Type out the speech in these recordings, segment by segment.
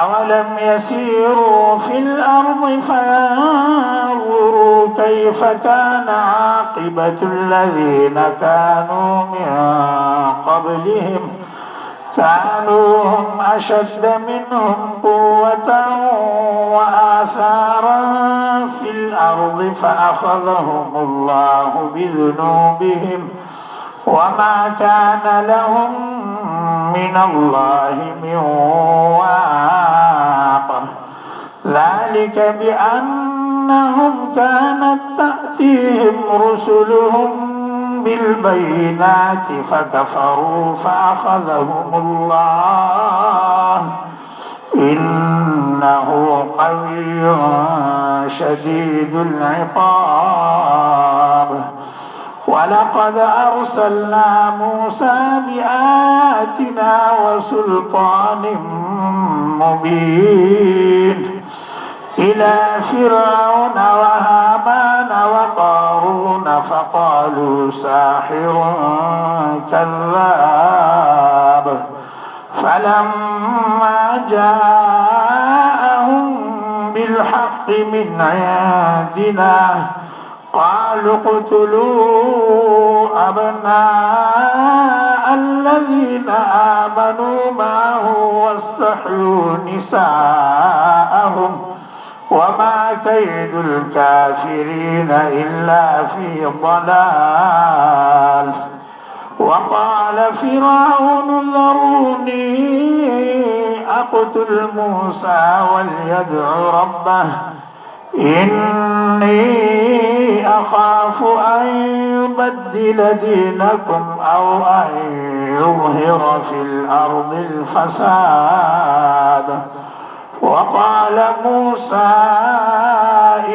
أولم يسيروا في الأرض فينظروا كيف كان عاقبة الذين كانوا من قبلهم كانوا هم أشد منهم قوة وآثارا في الأرض فأخذهم الله بذنوبهم وما كان لهم من الله من واق ذلك بأنهم كانت تأتيهم رسلهم بالبينات فكفروا فأخذهم الله إنه قوي شديد العقاب ولقد أرسلنا موسى بآياتنا وسلطان مبين إلى فرعون وهامان وقارون فقالوا ساحر كذاب فلما جاءهم بالحق من عندنا قالوا اقتلوا أبناء الذين آمنوا معه واستحيوا نساءهم وما كيد الكافرين إلا في ضلال وقال فرعون ذروني أقتل موسى وليدع ربه إني أخاف أن يبدل دينكم أو أن يظهر في الأرض الفساد وقال موسى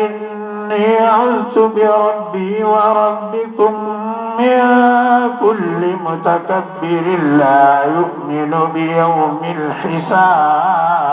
إني عذت بربي وربكم من كل متكبر لا يؤمن بيوم الحساب